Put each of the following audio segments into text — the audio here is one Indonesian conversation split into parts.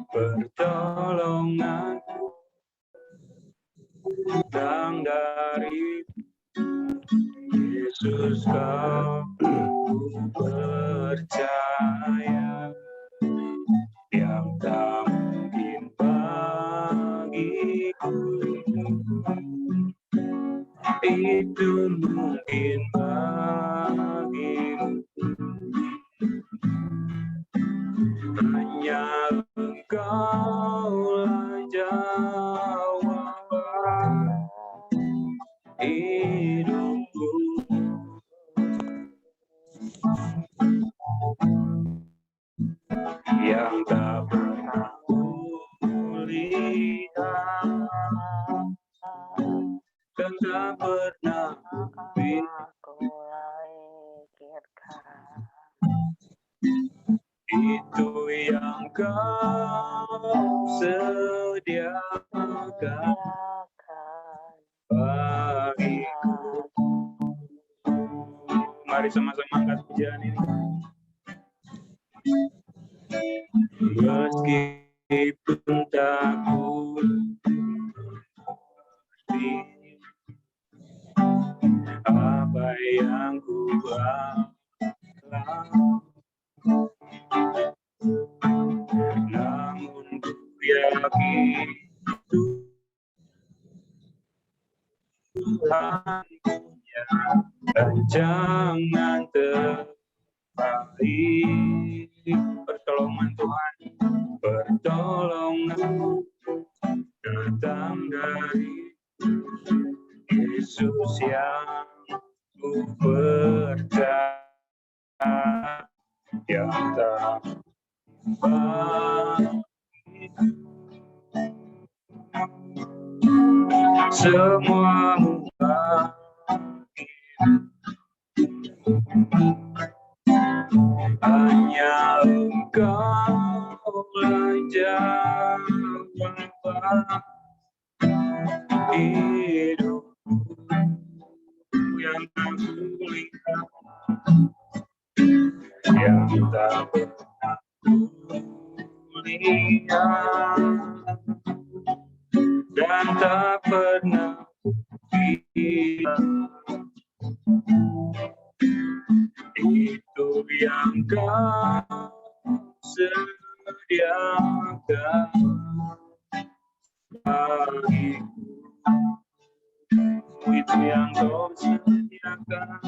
pertolongan datang dari Yesus, kau percaya yang tak mungkin bagiku itu mungkin bagimu. Hanya Engkaulah jawaban hidupku. Yang tak pernah kulihat dan tak pernah kupikirkan. Itu yang kau sediakan bagiku. Mari sama-sama angkat pujian ini. Meskipun tak ku mengerti apa yang ku alami, namun ku yakin Tuhan punya rancangan terbaik. Pertolongan Tuhan, pertolongan datang dari Yesus yang ku percaya, yang tak baik. Semua mubah hanya Engkaulah jawaban hidupku. Yang tak kulihat, yang tak pernah kulihat dan tak pernah kulihat, itu yang kau sediakan bagiku. Itu yang kau sediakan,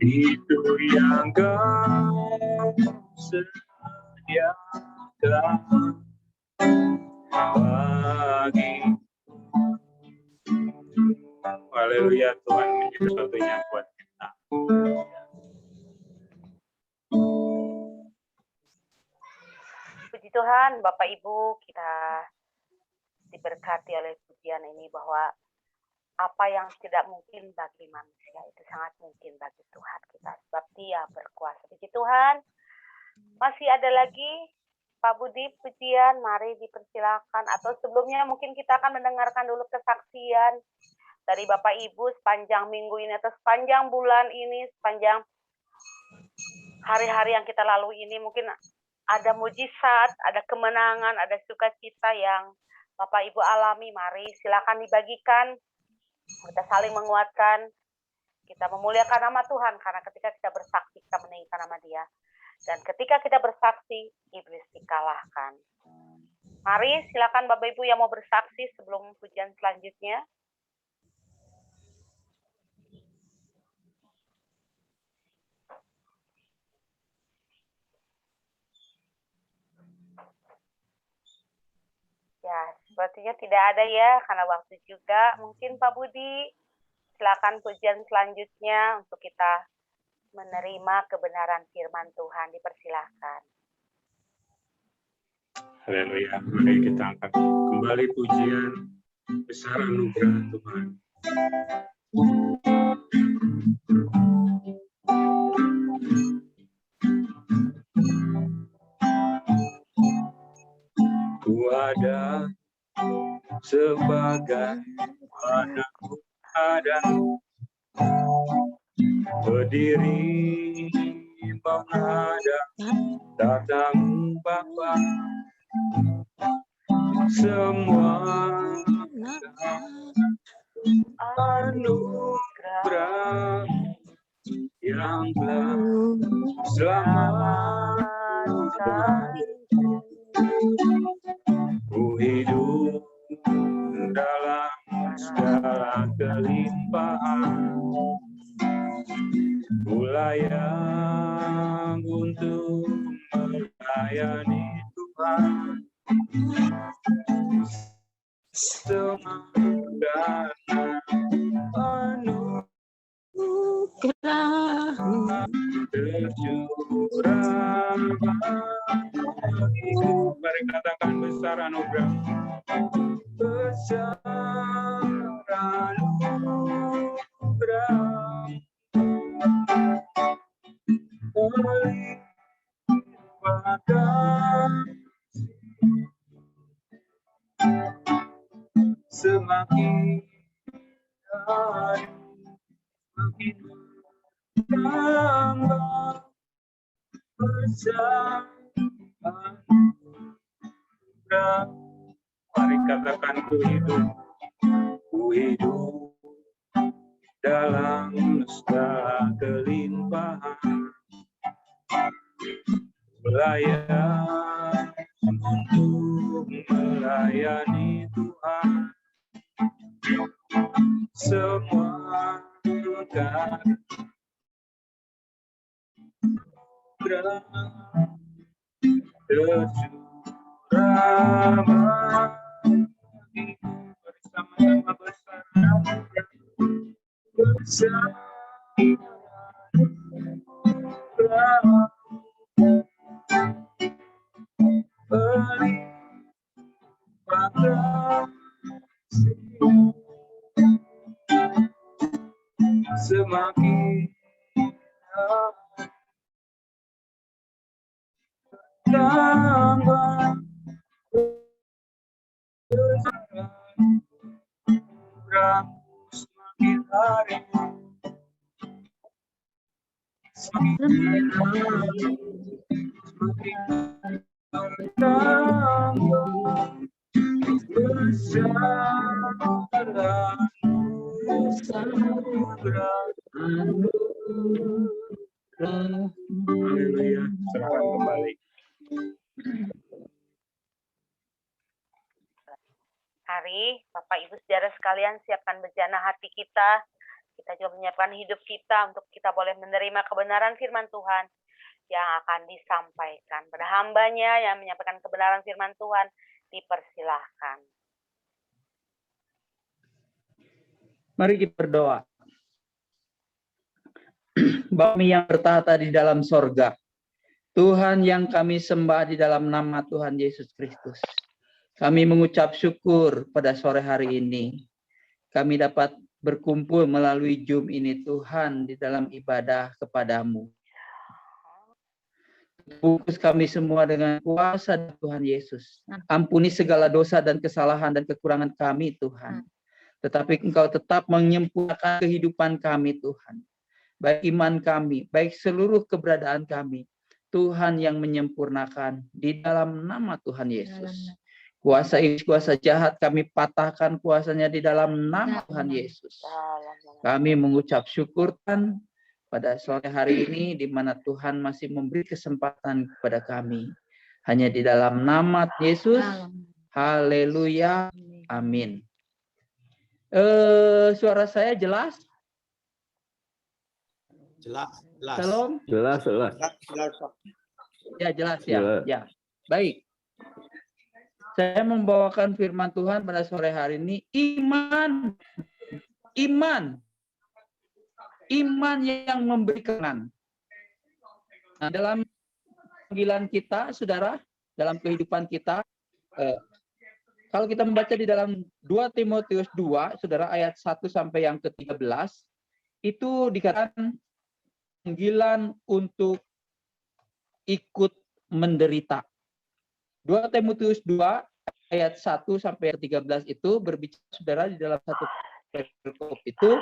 itu yang kau sediakan bagiku. Haleluya, Tuhan menjadi satunya buat kita. Puji Tuhan, Bapak Ibu, kita diberkati oleh pujian ini bahwa apa yang tidak mungkin bagi manusia itu sangat mungkin bagi Tuhan kita, sebab Dia berkuasa. Puji Tuhan. Masih ada lagi Pak Budi pujian, mari dipersilakan. Atau sebelumnya mungkin kita akan mendengarkan dulu kesaksian dari Bapak Ibu sepanjang minggu ini atau sepanjang bulan ini, sepanjang hari-hari yang kita lalui ini. Mungkin ada mujizat, ada kemenangan, ada sukacita yang Bapak Ibu alami. Mari silakan dibagikan. Kita saling menguatkan. Kita memuliakan nama Tuhan, karena ketika kita bersaksi, kita meninggikan nama Dia. Dan ketika kita bersaksi, iblis dikalahkan. Mari silakan Bapak Ibu yang mau bersaksi sebelum pujian selanjutnya. Ya, sepertinya tidak ada ya, karena waktu juga. Mungkin Pak Budi, silakan pujian selanjutnya untuk kita menerima kebenaran firman Tuhan. Dipersilakan. Haleluya, mari kita angkat kembali pujian besar anugerah Tuhan. Ku ada sebagai anak Adam, berdiri menghadap tatamu Bapa, semua anugerah yang telah selamatkan. Ku hidup dalam segala kelimpahan, ku layak untuk melayani Tuhan. Semoga anugerah tercurah bagiku. Mari katakan besar anugerah, besar anugerah, melimpah kasih, semakin hari semakin tambah besar anugerah. Mari katakan ku hidup dalam segala kelimpahan, layak untuk melayani Tuhan. Semua anugerah tercurah bagiku. Bersama-sama besar anugerah, besar anugerah, melimpah kasih, semakin tambah besar anugerah, semakin hari semakin hari semakin tambah besar anugerah. Haleluya, serahkan kembali. Mari Bapak Ibu Saudara sekalian siapkan bejana hati kita. Kita juga menyiapkan hidup kita untuk kita boleh menerima kebenaran firman Tuhan yang akan disampaikan. Pada hambanya yang menyampaikan kebenaran firman Tuhan, dipersilahkan. Mari kita berdoa. Bapa kami yang bertahta di dalam sorga, Tuhan yang kami sembah di dalam nama Tuhan Yesus Kristus, kami mengucap syukur pada sore hari ini. Kami dapat berkumpul melalui Zoom ini Tuhan di dalam ibadah kepadamu. Bungkus kami semua dengan kuasa Tuhan Yesus. Ampuni segala dosa dan kesalahan dan kekurangan kami Tuhan. Tetapi Engkau tetap menyempurnakan kehidupan kami Tuhan. Baik iman kami, baik seluruh keberadaan kami. Tuhan yang menyempurnakan di dalam nama Tuhan Yesus. Kuasa iblis, kuasa jahat kami patahkan kuasanya di dalam nama Tuhan Yesus. Kami mengucap syukur Tuhan pada sore hari ini di mana Tuhan masih memberi kesempatan kepada kami. Hanya di dalam nama Yesus. Haleluya. Amin. Suara saya jelas? Jelas. Shalom. Jelas. Ya, jelas ya. Ya. Baik. Saya membawakan firman Tuhan pada sore hari ini, iman yang memberi kemenangan. Nah, dalam panggilan kita, saudara, dalam kehidupan kita, kalau kita membaca di dalam 2 Timotius 2, saudara, ayat 1 sampai yang ke-13, itu dikatakan panggilan untuk ikut menderita. 2 Timotius 2 ayat 1 sampai 13 itu berbicara, saudara, di dalam satu perikop itu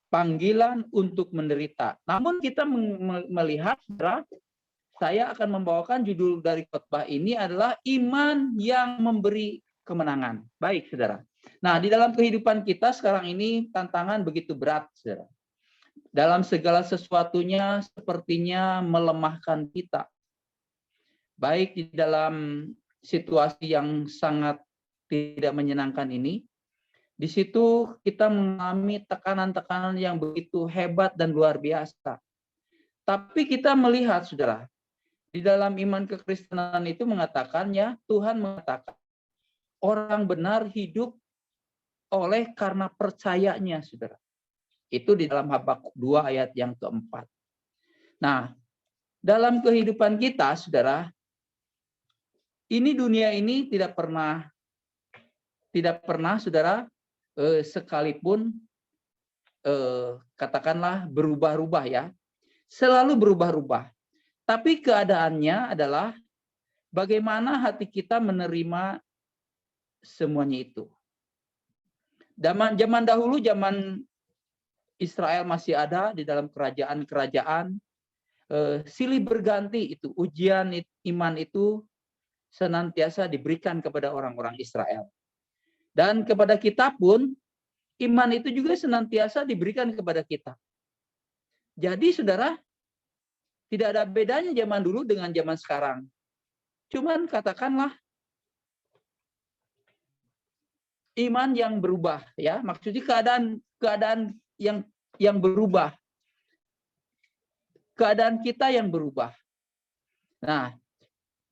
panggilan untuk menderita. Namun kita melihat, saudara, saya akan membawakan judul dari khotbah ini adalah iman yang memberi kemenangan. Baik, saudara. Nah, di dalam kehidupan kita sekarang ini tantangan begitu berat, saudara. Dalam segala sesuatunya sepertinya melemahkan kita. Baik di dalam situasi yang sangat tidak menyenangkan ini, di situ kita mengalami tekanan-tekanan yang begitu hebat dan luar biasa. Tapi kita melihat, saudara, di dalam iman kekristenan itu mengatakan, ya, Tuhan mengatakan, orang benar hidup oleh karena percayanya, saudara. Itu di dalam Habakuk 2 ayat yang keempat. Nah, dalam kehidupan kita, saudara, ini dunia ini tidak pernah, saudara, sekalipun katakanlah berubah-ubah ya, selalu berubah-ubah. Tapi keadaannya adalah bagaimana hati kita menerima semuanya itu. Zaman dahulu, zaman Israel masih ada di dalam kerajaan-kerajaan, silih berganti itu, ujian iman itu senantiasa diberikan kepada orang-orang Israel. Dan kepada kita pun, iman itu juga senantiasa diberikan kepada kita. Jadi, saudara, tidak ada bedanya zaman dulu dengan zaman sekarang. Cuman katakanlah, iman yang berubah, ya, maksudnya keadaan yang berubah, keadaan kita yang berubah. Nah,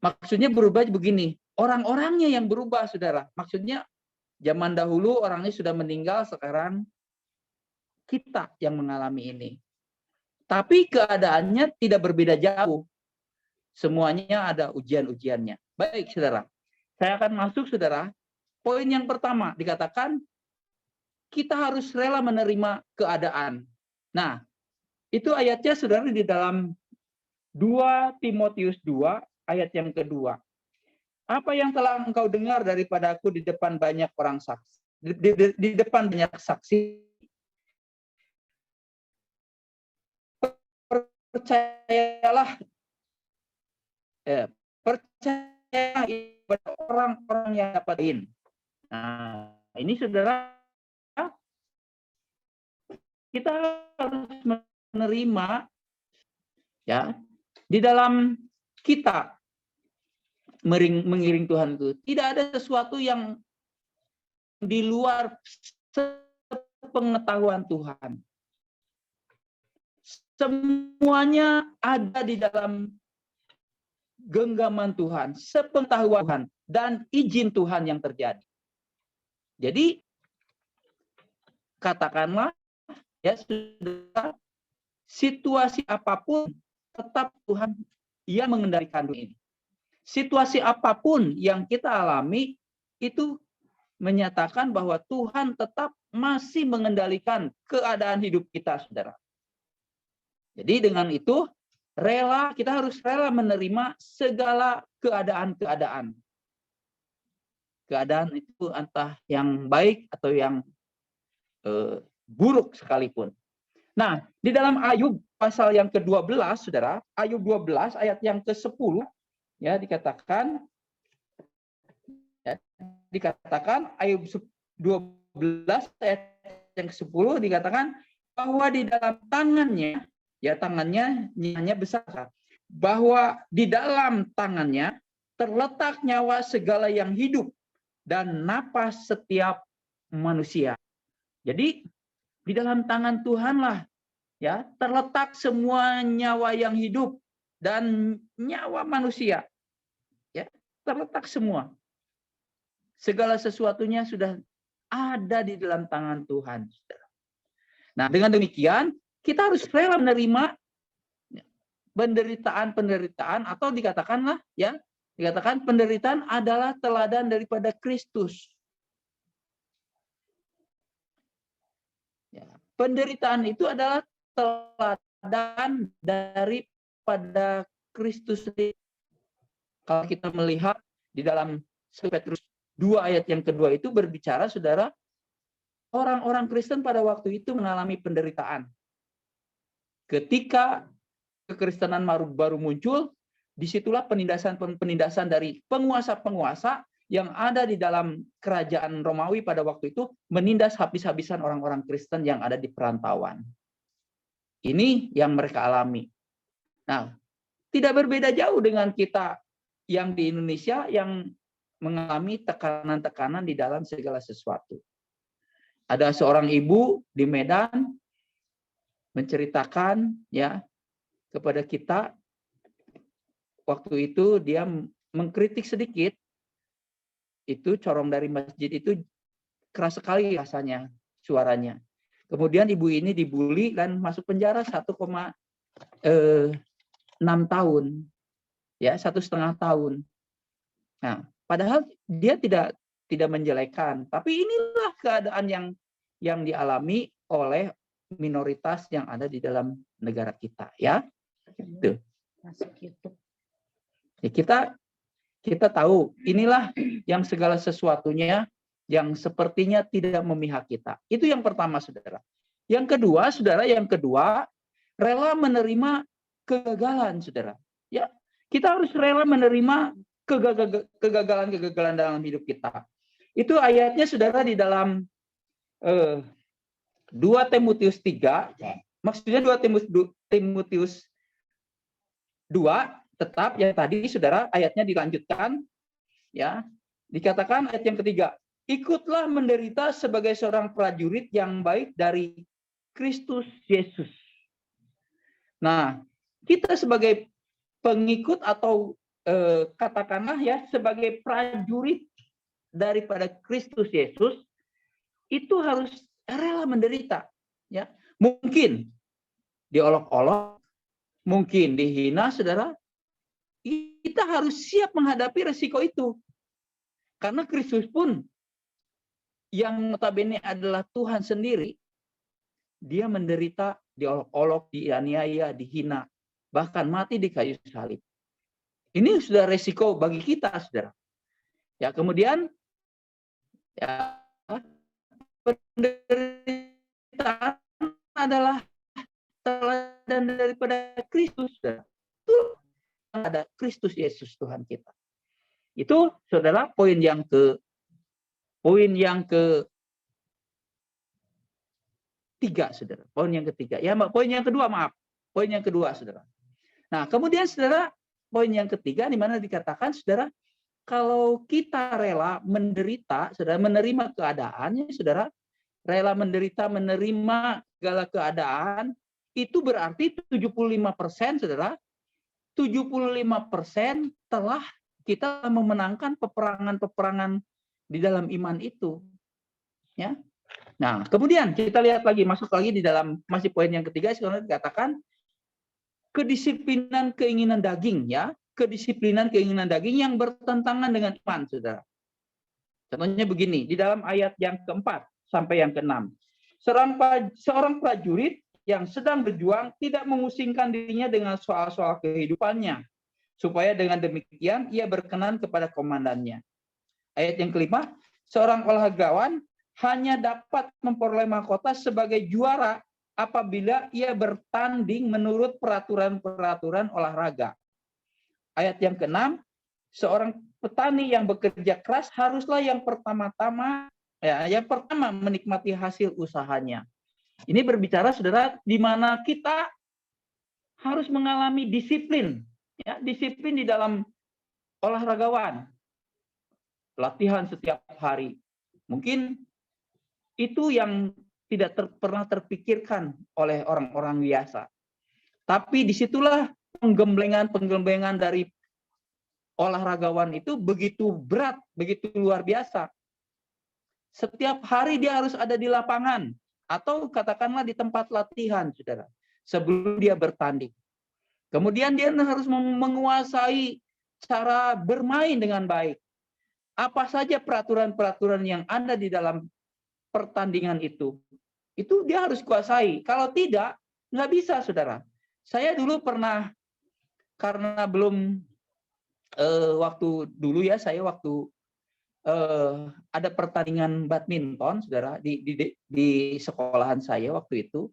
maksudnya berubah begini, orang-orangnya yang berubah, saudara. Maksudnya zaman dahulu orangnya sudah meninggal, sekarang kita yang mengalami ini. Tapi keadaannya tidak berbeda jauh. Semuanya ada ujian-ujiannya. Baik, saudara. Saya akan masuk, saudara. Poin yang pertama dikatakan, kita harus rela menerima keadaan. Nah, itu ayatnya, saudara, di dalam 2 Timotius 2 ayat yang kedua. Apa yang telah engkau dengar daripada aku di depan banyak orang saksi, di depan banyak saksi, percayalah, percaya kepada orang-orang yang dapatin. Nah, ini, saudara, kita harus menerima, ya, di dalam kita mengiring Tuhan itu tidak ada sesuatu yang di luar pengetahuan Tuhan. Semuanya ada di dalam genggaman Tuhan, sepengetahuan Tuhan, dan izin Tuhan yang terjadi. Jadi, katakanlah, ya, sudah, situasi apapun tetap Tuhan yang mengendalikan dunia ini. Situasi apapun yang kita alami itu menyatakan bahwa Tuhan tetap masih mengendalikan keadaan hidup kita, saudara. Jadi dengan itu kita harus rela menerima segala keadaan-keadaan. Keadaan itu entah yang baik atau yang buruk sekalipun. Nah, di dalam Ayub pasal yang ke-12, saudara, Ayub 12 ayat yang ke-10, ya, dikatakan Ayub 12 ayat yang ke-10 dikatakan bahwa di dalam tangannya, ya, tangannya hanya besar, bahwa di dalam tangannya terletak nyawa segala yang hidup dan napas setiap manusia. Jadi di dalam tangan Tuhanlah, ya, terletak semua nyawa yang hidup dan nyawa manusia. Ya, terletak semua. Segala sesuatunya sudah ada di dalam tangan Tuhan. Nah, dengan demikian kita harus rela menerima penderitaan atau dikatakanlah, ya, dikatakan penderitaan adalah teladan daripada Kristus. Ya, penderitaan itu adalah teladan daripada Kristus. Kalau kita melihat di dalam Petrus 2 ayat yang kedua itu berbicara, saudara, orang-orang Kristen pada waktu itu mengalami penderitaan. Ketika kekristenan baru muncul, disitulah penindasan dari penguasa-penguasa yang ada di dalam kerajaan Romawi pada waktu itu menindas habis-habisan orang-orang Kristen yang ada di perantauan. Ini yang mereka alami. Nah, tidak berbeda jauh dengan kita yang di Indonesia yang mengalami tekanan-tekanan di dalam segala sesuatu. Ada seorang ibu di Medan menceritakan ya kepada kita, waktu itu dia mengkritik sedikit, itu corong dari masjid itu keras sekali rasanya suaranya. Kemudian ibu ini dibully dan masuk penjara 1,6 tahun, ya 1,5 tahun. Nah, padahal dia tidak menjelekan, tapi inilah keadaan yang dialami oleh minoritas yang ada di dalam negara kita, ya. Itu. Masuk YouTube. Ya, kita tahu inilah yang segala sesuatunya yang sepertinya tidak memihak kita. Itu yang pertama, saudara. Yang kedua, saudara, rela menerima kegagalan, saudara. Ya, kita harus rela menerima kegagalan dalam hidup kita. Itu ayatnya, saudara, di dalam 2 Timotius 3, maksudnya 2 Timotius 2, tetap yang tadi, saudara, ayatnya dilanjutkan, ya, dikatakan ayat yang ketiga, ikutlah menderita sebagai seorang prajurit yang baik dari Kristus Yesus. Nah, kita sebagai pengikut atau katakanlah ya sebagai prajurit daripada Kristus Yesus itu harus rela menderita, ya. Mungkin diolok-olok, mungkin dihina, saudara. Kita harus siap menghadapi resiko itu. Karena Kristus pun yang notabene adalah Tuhan sendiri, dia menderita, diolok-olok, dianiaya, dihina, bahkan mati di kayu salib. Ini sudah resiko bagi kita, saudara. Ya, kemudian ya, penderitaan adalah teladan daripada Kristus, saudara. Itu ada Kristus Yesus Tuhan kita. Itu, saudara, poin yang ketiga, saudara. Poin yang ketiga. Ya, poin yang kedua, maaf. Poin yang kedua, saudara. Nah, kemudian, saudara, poin yang ketiga di mana dikatakan, saudara, kalau kita rela menderita, saudara, menerima keadaannya, saudara, rela menderita, menerima segala keadaan, itu berarti 75%, saudara, 75% telah kita memenangkan peperangan-peperangan di dalam iman itu. Ya. Nah, kemudian kita lihat lagi, masuk lagi di dalam masih poin yang ketiga, sekarang dikatakan kedisiplinan keinginan daging, ya. Kedisiplinan keinginan daging yang bertentangan dengan iman, saudara. Contohnya begini, di dalam ayat yang keempat sampai yang keenam. Seorang prajurit yang sedang berjuang tidak memusingkan dirinya dengan soal-soal kehidupannya, supaya dengan demikian ia berkenan kepada komandannya. Ayat yang kelima, seorang olahragawan hanya dapat memperoleh mahkota sebagai juara apabila ia bertanding menurut peraturan-peraturan olahraga. Ayat yang keenam, seorang petani yang bekerja keras haruslah yang pertama menikmati hasil usahanya. Ini berbicara, saudara, di mana kita harus mengalami disiplin, ya, disiplin di dalam olahragawan, latihan setiap hari. Mungkin itu yang tidak pernah terpikirkan oleh orang-orang biasa. Tapi disitulah penggemblengan dari olahragawan itu begitu berat, begitu luar biasa. Setiap hari dia harus ada di lapangan, atau katakanlah di tempat latihan, saudara, sebelum dia bertanding. Kemudian dia harus menguasai cara bermain dengan baik. Apa saja peraturan-peraturan yang ada di dalam pertandingan itu dia harus kuasai. Kalau tidak, nggak bisa, saudara. Saya dulu pernah, karena belum waktu ada pertandingan badminton, saudara, di sekolahan saya waktu itu.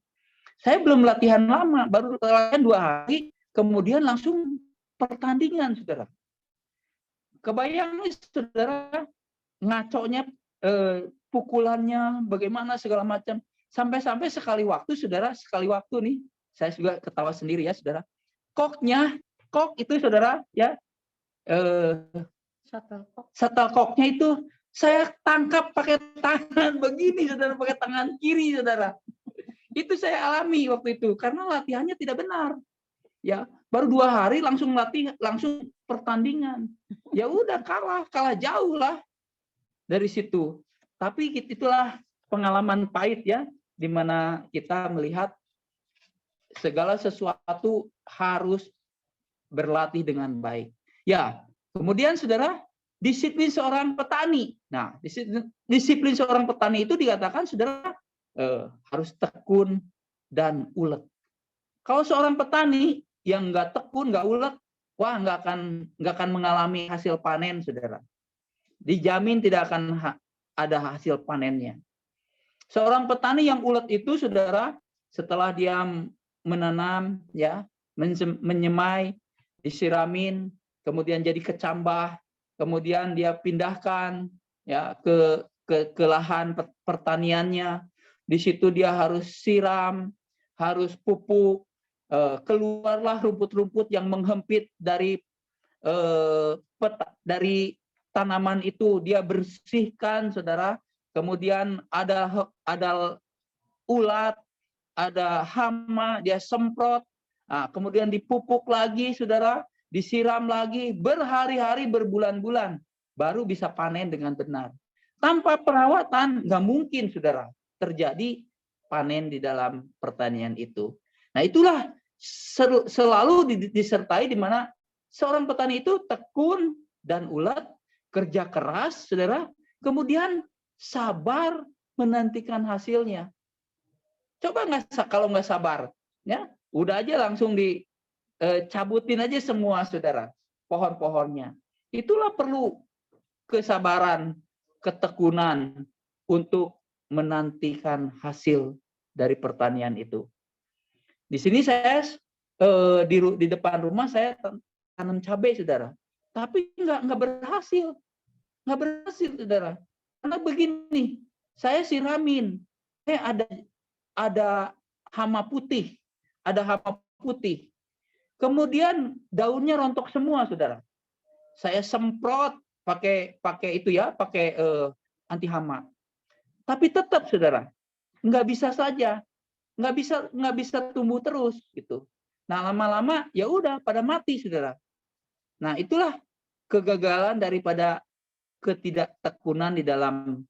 Saya belum latihan lama, baru latihan 2 hari, kemudian langsung pertandingan, saudara. Kebayang nih, saudara, ngaconya, pukulannya, bagaimana segala macam. Sampai-sampai sekali waktu, saudara, sekali waktu nih, saya juga ketawa sendiri ya, saudara. Kok itu, saudara, ya, shuttlecocknya itu saya tangkap pakai tangan begini, saudara, pakai tangan kiri, saudara. Itu saya alami waktu itu karena latihannya tidak benar. Ya, baru 2 hari langsung latih, langsung pertandingan. Ya udah kalah jauh lah dari situ. Tapi itulah pengalaman pahit ya, di mana kita melihat segala sesuatu harus berlatih dengan baik. Ya, kemudian saudara, disiplin seorang petani. Nah, disiplin seorang petani itu dikatakan saudara harus tekun dan ulet. Kalau seorang petani yang nggak tekun, nggak ulet, wah nggak akan mengalami hasil panen, saudara. Dijamin tidak akan ada hasil panennya. Seorang petani yang ulet itu, saudara, setelah dia menanam, ya, menyemai, disiramin, kemudian jadi kecambah, kemudian dia pindahkan, ya, ke lahan pertaniannya. Di situ dia harus siram, harus pupuk. Keluarlah rumput-rumput yang menghempit dari tanaman itu, dia bersihkan, saudara. Kemudian ada ulat, ada hama, dia semprot. Nah, kemudian dipupuk lagi, saudara, disiram lagi, berhari-hari, berbulan-bulan, baru bisa panen dengan benar. Tanpa perawatan nggak mungkin, saudara, terjadi panen di dalam pertanian itu. Nah, itulah selalu disertai di mana seorang petani itu tekun dan ulet, kerja keras, saudara, kemudian sabar menantikan hasilnya. Coba kalau nggak sabar, ya, udah aja langsung dicabutin aja semua, saudara, pohon-pohonnya. Itulah perlu kesabaran, ketekunan untuk menantikan hasil dari pertanian itu. Di sini saya di depan rumah saya tanam cabai, saudara, tapi nggak berhasil, saudara. Karena begini, saya siramin, ada hama putih, kemudian daunnya rontok semua, saudara. Saya semprot pakai itu ya, pakai anti hama, tapi tetap, saudara, nggak bisa saja. Nggak bisa tumbuh terus gitu. Nah, lama-lama ya udah pada mati, saudara. Nah, itulah kegagalan daripada ketidaktekunan di dalam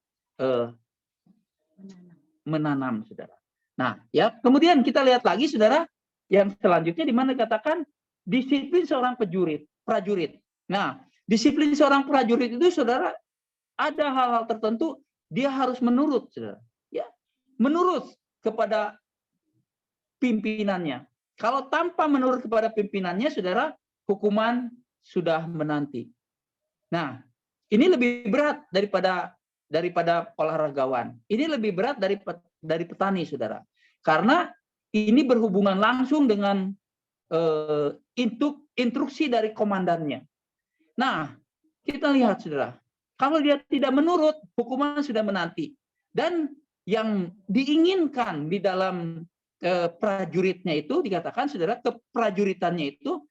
menanam, saudara. Nah, ya, kemudian kita lihat lagi, saudara, yang selanjutnya di mana dikatakan disiplin seorang prajurit. Nah, disiplin seorang prajurit itu, saudara, ada hal-hal tertentu dia harus menurut, saudara. Ya, menurut kepada pimpinannya. Kalau tanpa menurut kepada pimpinannya, saudara, hukuman sudah menanti. Nah, ini lebih berat daripada olahragawan. Ini lebih berat dari petani, saudara. Karena ini berhubungan langsung dengan instruksi dari komandannya. Nah, kita lihat, saudara, kalau dia tidak menurut, hukuman sudah menanti. Dan yang diinginkan di dalam prajuritnya itu dikatakan, saudara, keprajuritannya itu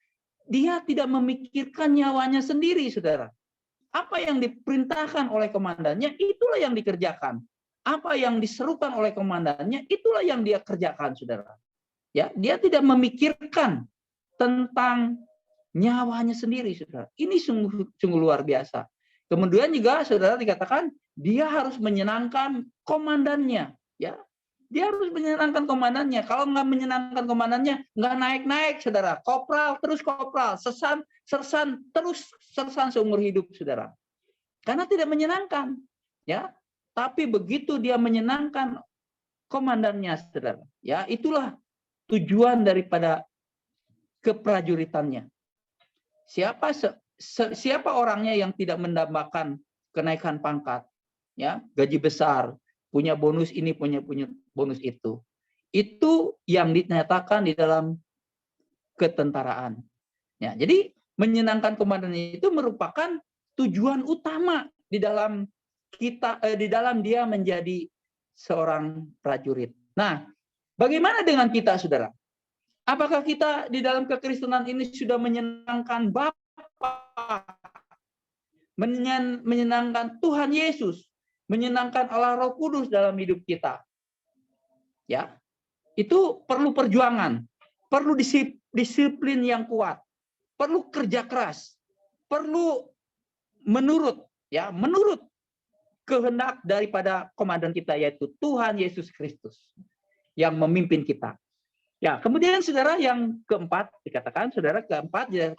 dia tidak memikirkan nyawanya sendiri, saudara. Apa yang diperintahkan oleh komandannya itulah yang dikerjakan. Apa yang diserukan oleh komandannya itulah yang dia kerjakan, saudara. Ya, dia tidak memikirkan tentang nyawanya sendiri, saudara. Ini sungguh luar biasa. Kemudian juga, saudara, dikatakan dia harus menyenangkan komandannya, ya. Dia harus menyenangkan komandannya. Kalau nggak menyenangkan komandannya, nggak naik-naik, saudara. Kopral, terus kopral. Sersan, terus sersan seumur hidup, saudara. Karena tidak menyenangkan. Ya. Tapi begitu dia menyenangkan komandannya, saudara. Ya, itulah tujuan daripada keprajuritannya. Siapa orangnya yang tidak mendambakan kenaikan pangkat, ya, gaji besar, punya bonus ini, punya bonus itu. Itu yang dinyatakan di dalam ketentaraan. Ya, jadi menyenangkan komandan itu merupakan tujuan utama di dalam di dalam dia menjadi seorang prajurit. Nah, bagaimana dengan kita, saudara? Apakah kita di dalam kekristenan ini sudah menyenangkan Bapa, menyenangkan Tuhan Yesus, menyenangkan Allah Roh Kudus dalam hidup kita? Ya, itu perlu perjuangan, perlu disiplin yang kuat, perlu kerja keras, perlu menurut kehendak daripada komandan kita, yaitu Tuhan Yesus Kristus yang memimpin kita. Ya, kemudian saudara yang keempat dikatakan, saudara keempat, ya,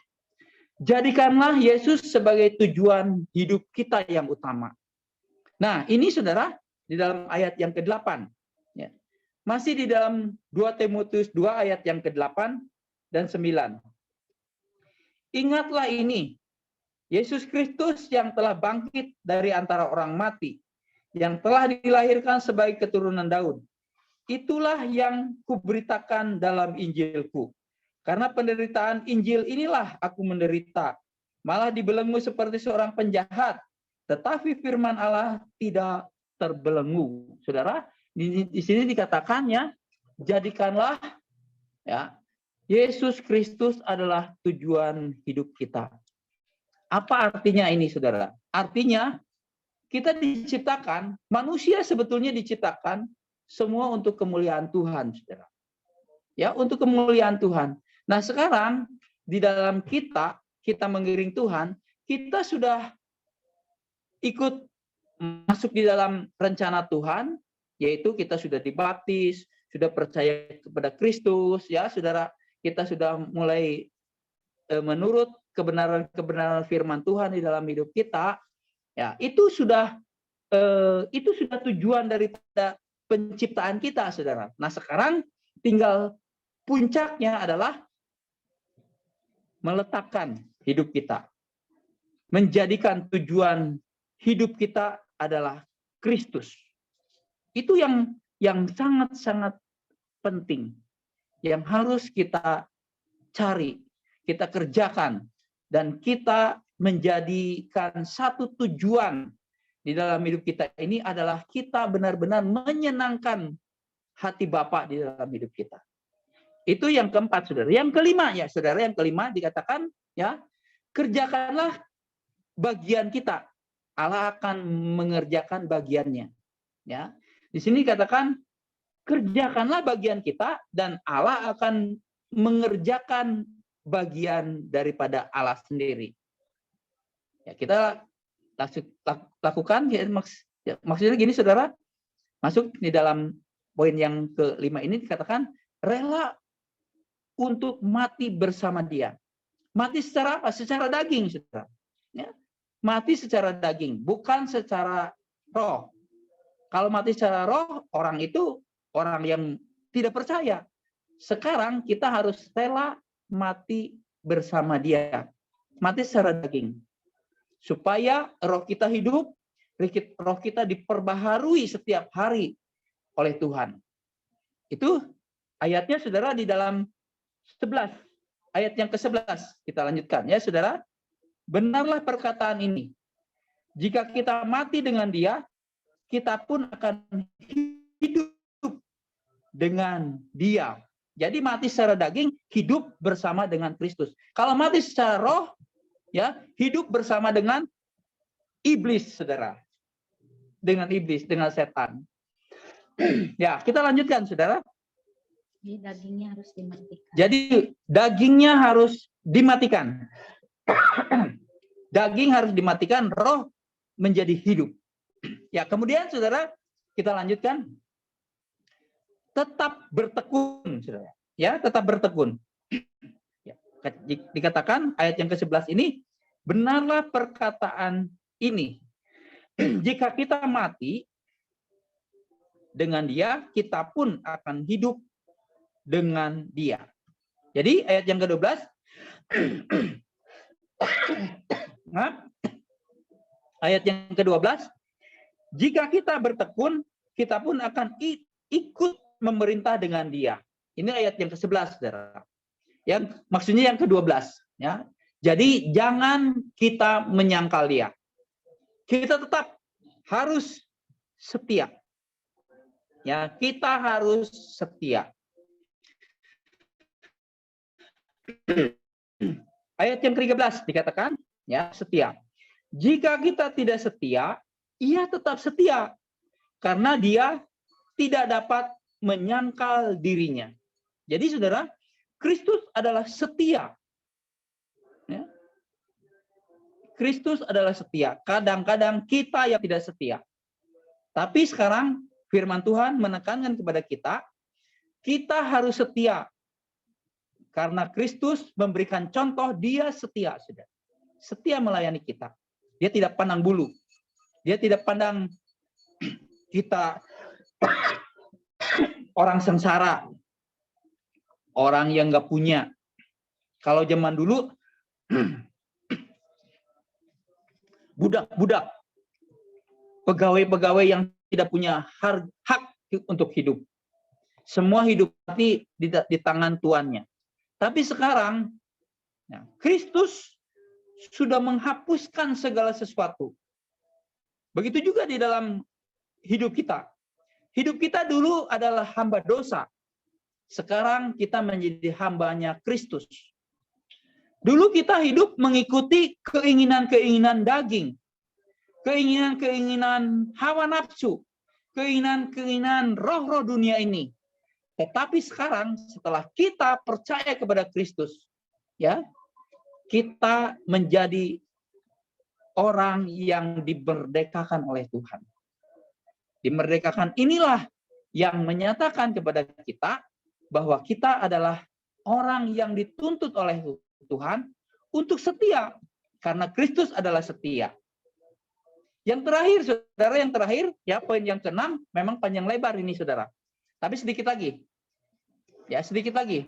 jadikanlah Yesus sebagai tujuan hidup kita yang utama. Nah, ini saudara di dalam ayat yang ke-8. Ya. Masih di dalam 2 Timotius 2 ayat yang ke-8 dan 9. Ingatlah ini, Yesus Kristus yang telah bangkit dari antara orang mati, yang telah dilahirkan sebagai keturunan Daud. Itulah yang kuberitakan dalam Injilku. Karena penderitaan Injil inilah aku menderita, malah dibelenggu seperti seorang penjahat. Tetapi firman Allah tidak terbelenggu. Saudara, di sini dikatakannya, jadikanlah ya Yesus Kristus adalah tujuan hidup kita. Apa artinya ini, saudara? Artinya kita diciptakan, manusia sebetulnya diciptakan semua untuk kemuliaan Tuhan, saudara. Ya, untuk kemuliaan Tuhan. Nah, sekarang di dalam kita mengiring Tuhan, kita sudah ikut masuk di dalam rencana Tuhan, yaitu kita sudah dibaptis, sudah percaya kepada Kristus, ya, saudara. Kita sudah mulai menurut kebenaran firman Tuhan di dalam hidup kita. Ya, itu sudah tujuan daripada penciptaan kita, saudara. Nah, sekarang tinggal puncaknya adalah meletakkan hidup kita. Menjadikan tujuan hidup kita adalah Kristus. Itu yang sangat-sangat penting. Yang harus kita cari, kita kerjakan, dan kita menjadikan satu tujuan di dalam hidup kita ini adalah kita benar-benar menyenangkan hati Bapa di dalam hidup kita. Itu yang keempat, saudara. Yang kelima, ya, saudara, yang kelima dikatakan, ya, kerjakanlah bagian kita. Allah akan mengerjakan bagiannya. Ya, di sini dikatakan, kerjakanlah bagian kita dan Allah akan mengerjakan bagian daripada Allah sendiri. Ya, kita lakukan, ya, maksudnya gini, saudara, masuk di dalam poin yang kelima ini dikatakan rela untuk mati bersama Dia. Mati secara apa? Secara daging, saudara. Ya, mati secara daging, bukan secara roh. Kalau mati secara roh, orang itu orang yang tidak percaya. Sekarang kita harus rela mati bersama Dia. Mati secara daging. Supaya roh kita hidup, roh kita diperbaharui setiap hari oleh Tuhan. Itu ayatnya, saudara, di dalam 11. Ayat yang ke-11. Kita lanjutkan, ya, saudara. Benarlah perkataan ini. Jika kita mati dengan Dia, kita pun akan hidup dengan Dia. Jadi mati secara daging, hidup bersama dengan Kristus. Kalau mati secara roh, ya, hidup bersama dengan iblis, saudara. Dengan iblis, dengan setan. Ya, kita lanjutkan, saudara. Jadi dagingnya harus dimatikan. Jadi dagingnya harus dimatikan. Daging harus dimatikan, roh menjadi hidup. Ya, kemudian, saudara, kita lanjutkan. Tetap bertekun, saudara. Ya, tetap bertekun. Ya, dikatakan ayat yang ke-11 ini, benarlah perkataan ini. Jika kita mati dengan Dia, kita pun akan hidup dengan Dia. Jadi ayat yang ke-12, ayat yang ke-12, jika kita bertekun, kita pun akan ikut memerintah dengan Dia. Ini ayat yang ke-11, saudara. Yang maksudnya yang ke-12, ya. Jadi jangan kita menyangkal dia. Kita tetap harus setia. Ya, kita harus setia. Ayat yang ke-13 dikatakan, ya, setia. Jika kita tidak setia, ia tetap setia karena dia tidak dapat menyangkal dirinya. Jadi saudara, Kristus adalah setia. Ya. Kristus adalah setia. Kadang-kadang kita yang tidak setia. Tapi sekarang firman Tuhan menekankan kepada kita harus setia. Karena Kristus memberikan contoh, dia setia, saudara. Setia melayani kita. Dia tidak pandang bulu. Dia tidak pandang kita orang sengsara. Orang yang nggak punya. Kalau zaman dulu, budak-budak, pegawai-pegawai yang tidak punya hak untuk hidup. Semua hidup di tangan tuannya. Tapi sekarang, ya, Kristus sudah menghapuskan segala sesuatu. Begitu juga di dalam hidup kita. Hidup kita dulu adalah hamba dosa. Sekarang kita menjadi hambanya Kristus. Dulu kita hidup mengikuti keinginan-keinginan daging, keinginan-keinginan hawa nafsu, keinginan-keinginan roh-roh dunia ini. Tetapi sekarang setelah kita percaya kepada Kristus, ya, kita menjadi orang yang dimerdekakan oleh Tuhan. Dimerdekakan inilah yang menyatakan kepada kita bahwa kita adalah orang yang dituntut oleh Tuhan untuk setia, karena Kristus adalah setia. Yang terakhir, saudara, yang terakhir, ya, poin yang ke-6, memang panjang lebar ini, saudara. Tapi sedikit lagi. Ya, sedikit lagi.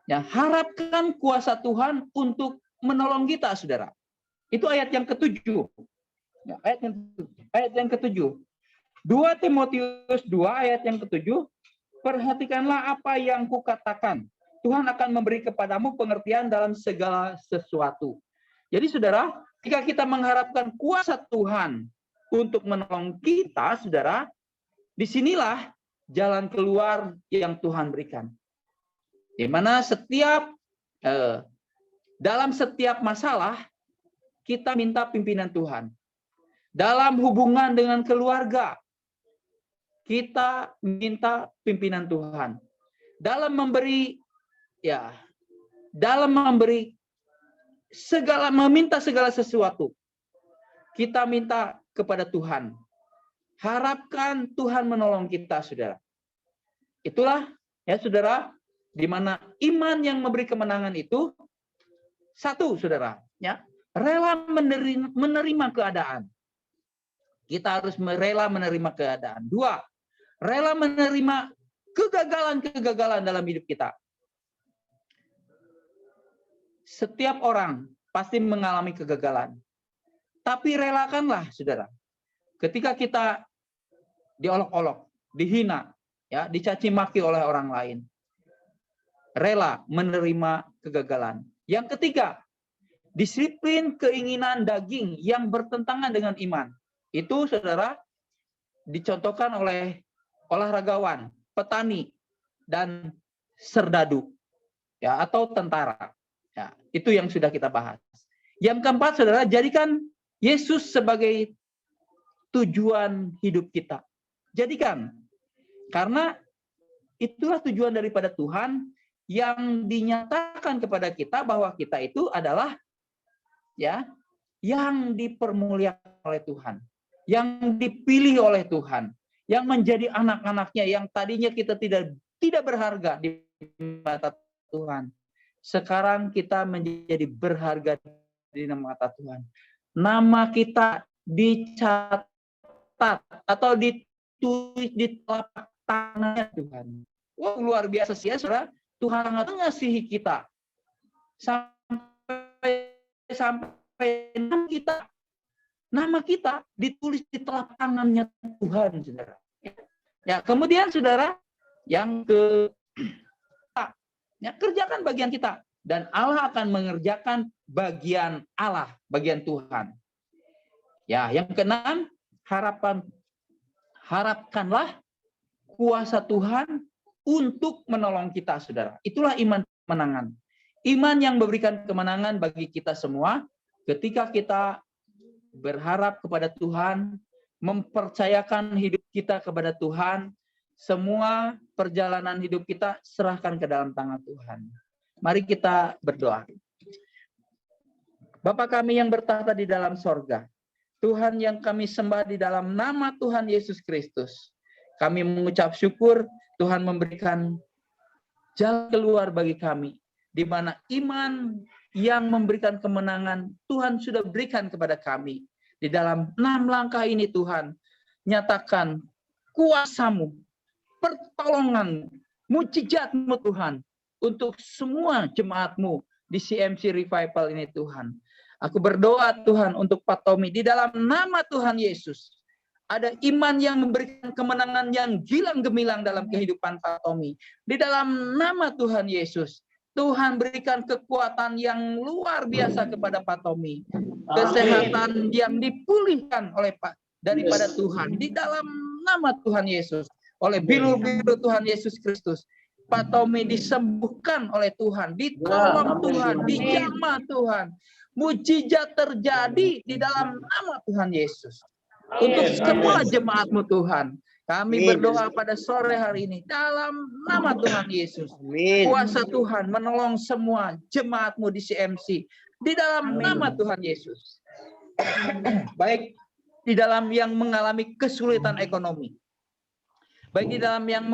Ya, harapkan kuasa Tuhan untuk menolong kita, saudara. Itu ayat yang ke-7. Ya, ayat yang ke-7. 2 Timotius 2 ayat yang ke-7. Perhatikanlah apa yang kukatakan. Tuhan akan memberi kepadamu pengertian dalam segala sesuatu. Jadi saudara, jika kita mengharapkan kuasa Tuhan untuk menolong kita, saudara, disinilah jalan keluar yang Tuhan berikan. Di mana dalam setiap masalah, kita minta pimpinan Tuhan. Dalam hubungan dengan keluarga, kita minta pimpinan Tuhan. Dalam memberi meminta segala sesuatu, kita minta kepada Tuhan. Harapkan Tuhan menolong kita, saudara. Itulah, ya, saudara, di mana iman yang memberi kemenangan itu satu, saudara, ya, rela menerima keadaan. Kita harus rela menerima keadaan. 2, rela menerima kegagalan-kegagalan dalam hidup kita. Setiap orang pasti mengalami kegagalan. Tapi relakanlah, saudara. Ketika kita diolok-olok, dihina, ya, dicaci maki oleh orang lain, rela menerima kegagalan. Yang ketiga, disiplin keinginan daging yang bertentangan dengan iman. Itu, saudara, dicontohkan oleh olahragawan, petani, dan serdadu, ya, atau tentara. Ya, itu yang sudah kita bahas. Yang keempat, saudara, jadikan Yesus sebagai tujuan hidup kita. Jadikan. Karena itulah tujuan daripada Tuhan yang dinyatakan kepada kita bahwa kita itu adalah, ya, yang dipermuliakan oleh Tuhan, yang dipilih oleh Tuhan, yang menjadi anak-anaknya yang tadinya kita tidak berharga di mata Tuhan. Sekarang kita menjadi berharga di mata Tuhan. Nama kita dicatat atau ditulis di telapak tangannya Tuhan. Wah, luar biasa sih, ya, saudara. Tuhan sangat mengasihi kita sampai nama kita ditulis di telapak tangannya Tuhan, saudara. Ya, kemudian, saudara, yang ya, kerjakan bagian kita dan Allah akan mengerjakan bagian Allah, bagian Tuhan. Ya, yang keenam, harapkanlah kuasa Tuhan untuk menolong kita, saudara. Itulah iman kemenangan. Iman yang memberikan kemenangan bagi kita semua ketika kita berharap kepada Tuhan, mempercayakan hidup kita kepada Tuhan, semua perjalanan hidup kita serahkan ke dalam tangan Tuhan. Mari kita berdoa. Bapa kami yang bertahta di dalam sorga, Tuhan yang kami sembah di dalam nama Tuhan Yesus Kristus, kami mengucap syukur Tuhan memberikan jalan keluar bagi kami, di mana iman yang memberikan kemenangan Tuhan sudah berikan kepada kami. Di dalam 6 langkah ini Tuhan, nyatakan kuasa-Mu, pertolongan, mujizat-Mu Tuhan, untuk semua jemaat-Mu di CMC Revival ini Tuhan. Aku berdoa Tuhan untuk Pak Tommy, di dalam nama Tuhan Yesus, ada iman yang memberikan kemenangan yang gilang gemilang dalam kehidupan Pak Tommy. Di dalam nama Tuhan Yesus, Tuhan berikan kekuatan yang luar biasa kepada Pak Tommy. Kesehatan yang dipulihkan oleh Pak daripada Tuhan. Di dalam nama Tuhan Yesus. Oleh bilur-bilur Tuhan Yesus Kristus. Pak Tommy disembuhkan oleh Tuhan. Ditolong Tuhan. Dijamah Tuhan. Mujizat terjadi di dalam nama Tuhan Yesus. Untuk semua jemaat-Mu Tuhan. Kami berdoa pada sore hari ini dalam nama Tuhan Yesus. Kuasa Tuhan menolong semua jemaat-Mu di CMC di dalam nama Tuhan Yesus. Baik di dalam yang mengalami kesulitan ekonomi. Baik di dalam yang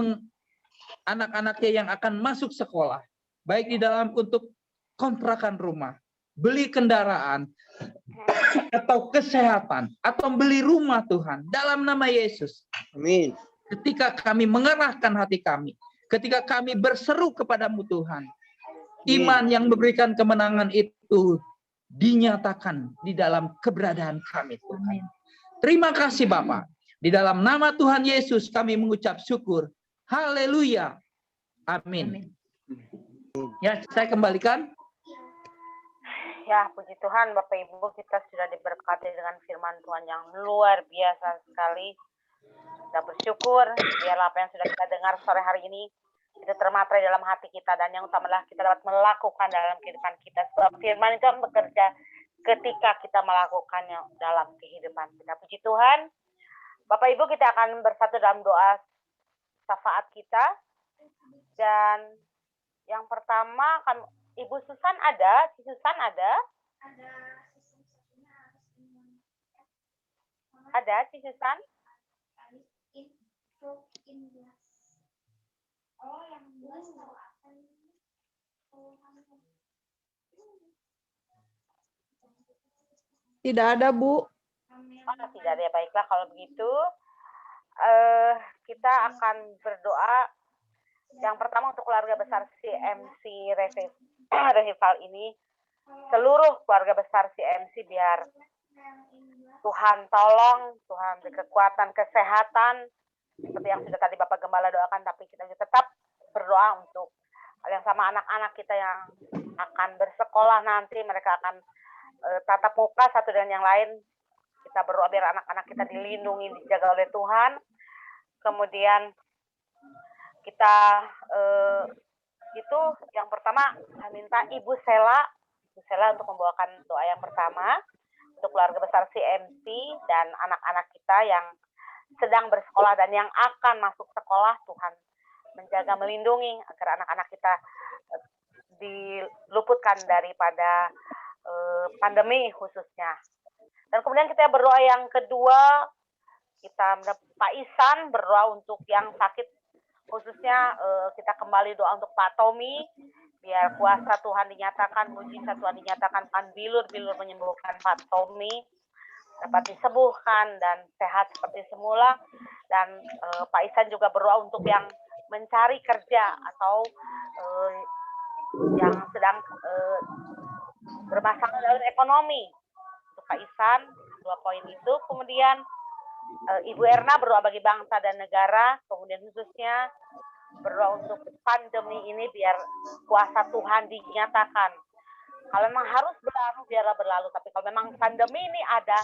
anak-anaknya yang akan masuk sekolah. Baik di dalam untuk kontrakan rumah, beli kendaraan, atau kesehatan, atau beli rumah Tuhan, dalam nama Yesus. Amin. Ketika kami mengerahkan hati kami, ketika kami berseru kepadamu Tuhan, iman yang memberikan kemenangan itu dinyatakan di dalam keberadaan kami Tuhan. Terima kasih Bapak. Di dalam nama Tuhan Yesus kami mengucap syukur. Haleluya. Amin. Ya, saya kembalikan. Ya, puji Tuhan Bapak Ibu, kita sudah diberkati dengan firman Tuhan yang luar biasa sekali. Kita bersyukur, biarlah apa yang sudah kita dengar sore hari ini, itu termaterai dalam hati kita, dan yang utama adalah kita dapat melakukan dalam kehidupan kita. Sebab firman itu akan bekerja ketika kita melakukannya dalam kehidupan kita. Puji Tuhan. Bapak Ibu, kita akan bersatu dalam doa syafaat kita. Dan yang pertama, Ibu Susan ada? Si Susan ada? Ada si Susan? Tidak ada, Bu. Oh, tidak ada. Baiklah, kalau begitu kita akan berdoa. Yang pertama untuk keluarga besar CMC Revival ini, seluruh keluarga besar CMC, biar Tuhan tolong, Tuhan beri kekuatan, kesehatan, seperti yang sudah tadi Bapak Gembala doakan, tapi kita juga tetap berdoa untuk hal yang sama, anak-anak kita yang akan bersekolah nanti, mereka akan tatap muka satu dengan yang lain. Kita berdoa biar anak-anak kita dilindungi, dijaga oleh Tuhan. Kemudian kita itu yang pertama saya minta Ibu Sela untuk membawakan doa yang pertama untuk keluarga besar CMC dan anak-anak kita yang sedang bersekolah dan yang akan masuk sekolah. Tuhan menjaga, melindungi agar anak-anak kita diluputkan daripada pandemi khususnya. Dan kemudian kita berdoa yang kedua, kita Pak Isan berdoa untuk yang sakit, khususnya kita kembali doa untuk Pak Tommy, biar kuasa Tuhan dinyatakan, mujizat Tuhan dinyatakan, kan bilur-bilur menyembuhkan Pak Tommy, dapat disembuhkan dan sehat seperti semula. Dan Pak Isan juga berdoa untuk yang mencari kerja atau yang sedang bermasalah dalam ekonomi. Untuk Pak Isan, 2 poin itu. Kemudian Ibu Erna berdoa bagi bangsa dan negara, kemudian khususnya berdoa untuk pandemi ini biar kuasa Tuhan dinyatakan. Kalau memang harus berlalu, biarlah berlalu. Tapi kalau memang pandemi ini ada,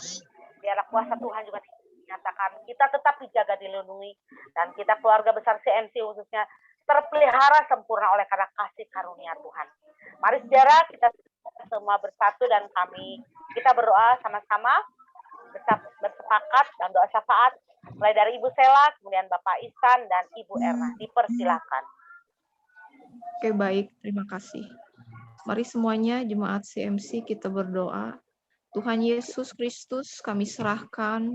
biarlah kuasa Tuhan juga dinyatakan. Kita tetap dijaga, dilindungi. Dan kita keluarga besar CMC khususnya terpelihara sempurna oleh karena kasih karunia Tuhan. Mari saudara, kita semua bersatu dan kita berdoa sama-sama, bersepakat dan doa syafaat. Mulai dari Ibu Sela, kemudian Bapak Ihsan, dan Ibu Erna. Dipersilakan. Oke, baik. Terima kasih. Mari semuanya jemaat CMC kita berdoa. Tuhan Yesus Kristus, kami serahkan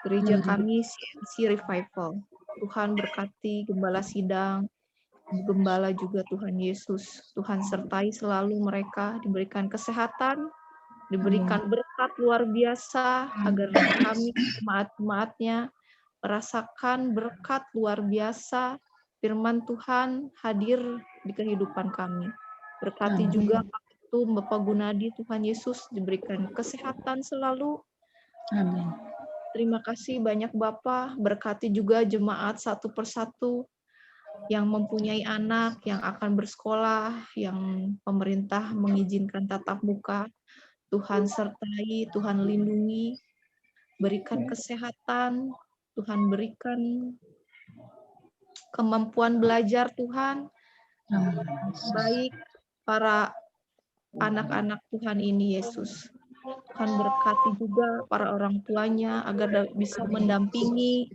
gereja kami CMC Revival. Tuhan berkati gembala sidang, gembala juga Tuhan Yesus. Tuhan sertai selalu mereka, diberikan kesehatan, diberikan berkat luar biasa, agar kami jemaat-jemaatnya merasakan berkat luar biasa, firman Tuhan hadir di kehidupan kami. Berkati juga Pak Ketum, Bapak Gunadi, Tuhan Yesus diberikan kesehatan selalu. Amin. Terima kasih banyak Bapak, berkati juga jemaat satu persatu yang mempunyai anak, yang akan bersekolah, yang pemerintah mengizinkan tatap muka. Tuhan sertai, Tuhan lindungi, berikan kesehatan, Tuhan berikan kemampuan belajar Tuhan. Baik para anak-anak Tuhan ini Yesus. Tuhan berkati juga para orang tuanya agar bisa mendampingi,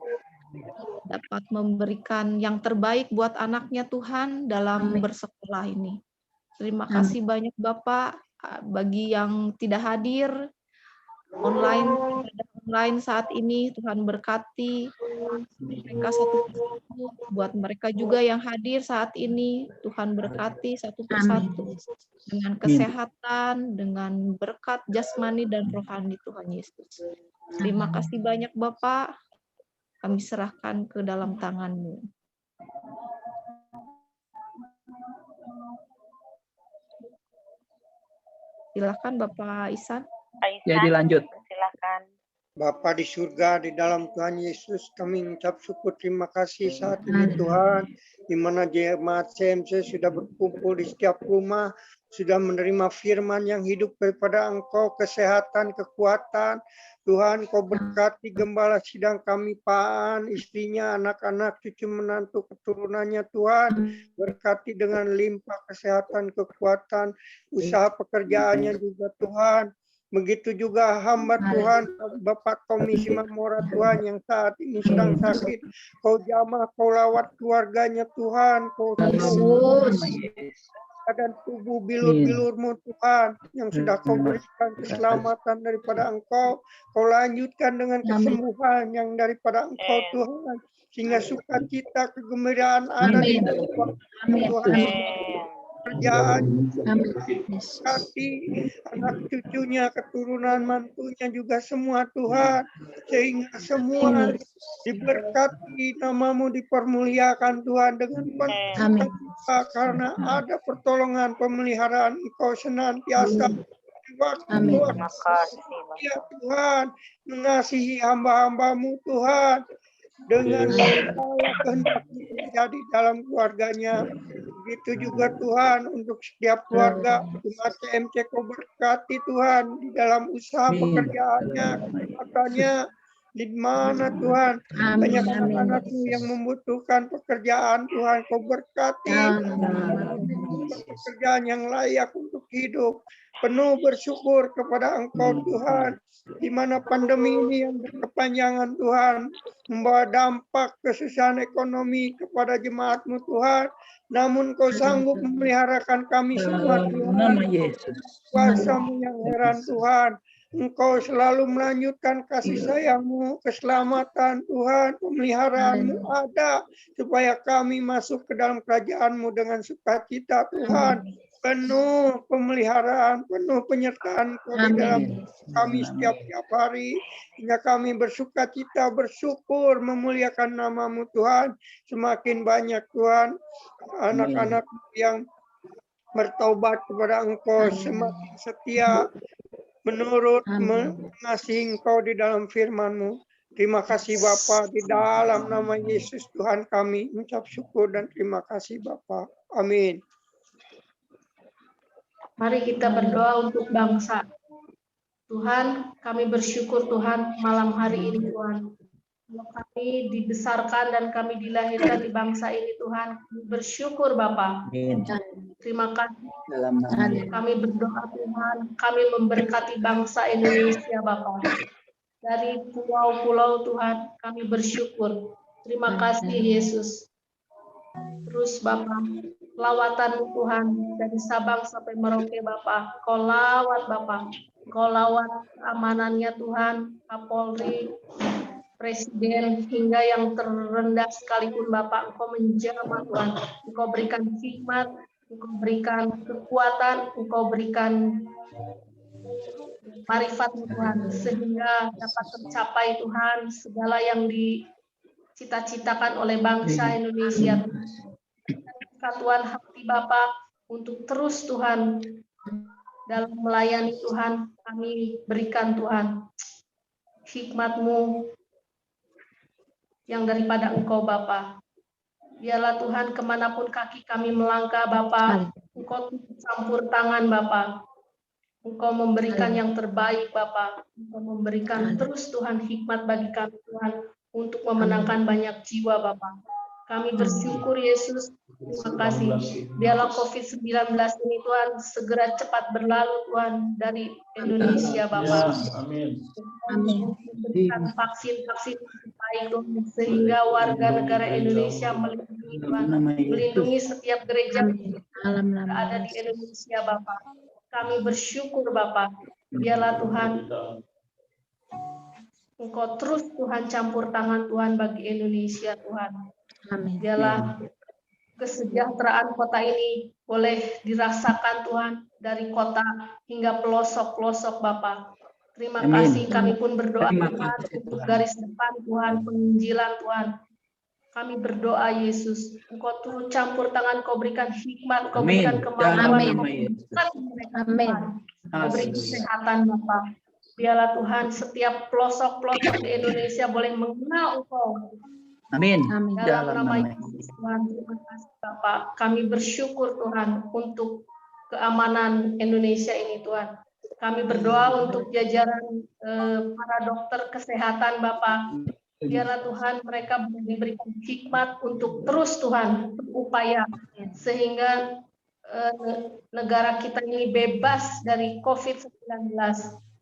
dapat memberikan yang terbaik buat anaknya Tuhan dalam bersekolah ini. Terima kasih banyak Bapak. Bagi yang tidak hadir online saat ini, Tuhan berkati mereka satu persatu. Buat mereka juga yang hadir saat ini, Tuhan berkati satu persatu dengan kesehatan, dengan berkat jasmani dan rohani Tuhan Yesus. Terima kasih banyak Bapak. Kami serahkan ke dalam tangan-Mu. Silakan Bapak Ihsan. Ya, dilanjut. Silakan. Bapa di surga, di dalam Tuhan Yesus, kami mengucap syukur terima kasih saat ini Tuhan, di mana jemaat CMC sudah berkumpul di setiap rumah, sudah menerima firman yang hidup daripada Engkau, kesehatan, kekuatan. Tuhan, Kau berkati gembala sidang kami, Pak, istrinya, anak-anak, cucu menantu, keturunannya Tuhan. Berkati dengan limpah kesehatan, kekuatan, usaha pekerjaannya juga Tuhan. Begitu juga hamba Tuhan, Bapak Komisi Mamora Tuhan yang saat ini sedang sakit. Kau jamah, Kau lawat keluarganya Tuhan. Kau dan tubuh bilur-bilur-Mu Tuhan yang sudah Kau berikan keselamatan daripada Engkau. Kau lanjutkan dengan kesembuhan yang daripada Engkau Tuhan. Sehingga sukacita, kegembiraan ada di dalam Tuhan. Kerjaan, berkati anak cucunya, keturunan mantunya juga semua Tuhan, sehingga semua diberkati, nama-Mu dipermuliakan Tuhan dengan penuh karena ada pertolongan pemeliharaan Engkau senantiasa di waktu ya Tuhan, mengasihi hamba-hamba-Mu Tuhan dengan segala kehendak terjadi dalam keluarganya. Begitu juga Tuhan untuk setiap keluarga umat CMC Kau berkati Tuhan di dalam usaha pekerjaannya, kesehatannya, di mana Tuhan banyak anak-anak-Mu yang membutuhkan pekerjaan Tuhan Kau berkati pekerjaan yang layak untuk hidup. Penuh bersyukur kepada Engkau Tuhan, di mana pandemi ini yang berkepanjangan Tuhan membawa dampak kesusahan ekonomi kepada jemaat-Mu Tuhan. Namun Kau sanggup memeliharakan kami semua Tuhan. Nama Yesus. Kuasa-Mu yang heran Tuhan. Engkau selalu melanjutkan kasih sayang-Mu, keselamatan Tuhan, pemeliharaan-Mu ada supaya kami masuk ke dalam kerajaan-Mu dengan sukacita Tuhan. Penuh pemeliharaan, penuh penyertaan Kau di dalam kami setiap hari, hingga kami bersukacita, bersyukur, memuliakan nama-Mu Tuhan. Semakin banyak Tuhan, anak-anak yang bertobat kepada Engkau, semakin setia, menurut mengasihi Engkau di dalam firman-Mu. Terima kasih Bapa, di dalam nama Yesus Tuhan kami mengucap syukur dan terima kasih Bapa. Amin. Mari kita berdoa untuk bangsa. Tuhan, kami bersyukur Tuhan malam hari ini Tuhan. Kami dibesarkan dan kami dilahirkan di bangsa ini Tuhan. Kami bersyukur Bapa. Amin. Terima kasih. Dalam nama Yesus. Kami berdoa Tuhan, kami memberkati bangsa Indonesia Bapa. Dari pulau-pulau Tuhan, kami bersyukur. Terima kasih Yesus. Terus Bapa, lawatan Tuhan dari Sabang sampai Merauke Bapa. Kau lawat Bapa. Kau lawat amanannya Tuhan, Kapolri, Presiden, hingga yang terendah sekalipun Bapak, Engkau menjamah Tuhan. Engkau berikan hikmat, Engkau berikan kekuatan, Engkau berikan marifat Tuhan, sehingga dapat tercapai Tuhan segala yang dicita-citakan oleh bangsa Indonesia. Kesatuan hati Bapak untuk terus Tuhan dalam melayani Tuhan, kami berikan Tuhan hikmat-Mu yang daripada Engkau Bapa. Biarlah Tuhan kemanapun kaki kami melangkah Bapa, Engkau campur tangan Bapa. Engkau memberikan yang terbaik Bapa. Engkau memberikan terus Tuhan hikmat bagi kami Tuhan untuk memenangkan banyak jiwa Bapa. Kami bersyukur Yesus. Terima kasih. Biarlah COVID-19 ini Tuhan segera cepat berlalu Tuhan dari Indonesia Bapa. Amin. Memberikan vaksin-vaksin baik Tuhan sehingga warga negara Indonesia melindungi Tuhan, melindungi setiap gereja yang ada di Indonesia Bapa. Kami bersyukur Bapa. Biarlah Tuhan Engkau terus Tuhan campur tangan Tuhan bagi Indonesia Tuhan. Biarlah kesejahteraan kota ini boleh dirasakan Tuhan dari kota hingga pelosok-pelosok Bapa. Terima kasih, kami pun berdoa Tuhan untuk garis depan Tuhan, penginjilan Tuhan. Kami berdoa Yesus, Engkau turut campur tangan, Kau berikan hikmat, Kau berikan kemampuan, Kau berikan mereka Tuhan. Kau beri kesehatan Bapa. Biarlah Tuhan setiap pelosok-pelosok di Indonesia boleh mengenal Engkau. Amin. Dalam nama Yesus Tuhan, terima kasih Bapak. Kami bersyukur Tuhan untuk keamanan Indonesia ini Tuhan. Kami berdoa untuk jajaran para dokter kesehatan Bapak. Biarlah Tuhan mereka diberikan hikmat untuk terus Tuhan berupaya sehingga negara kita ini bebas dari COVID-19.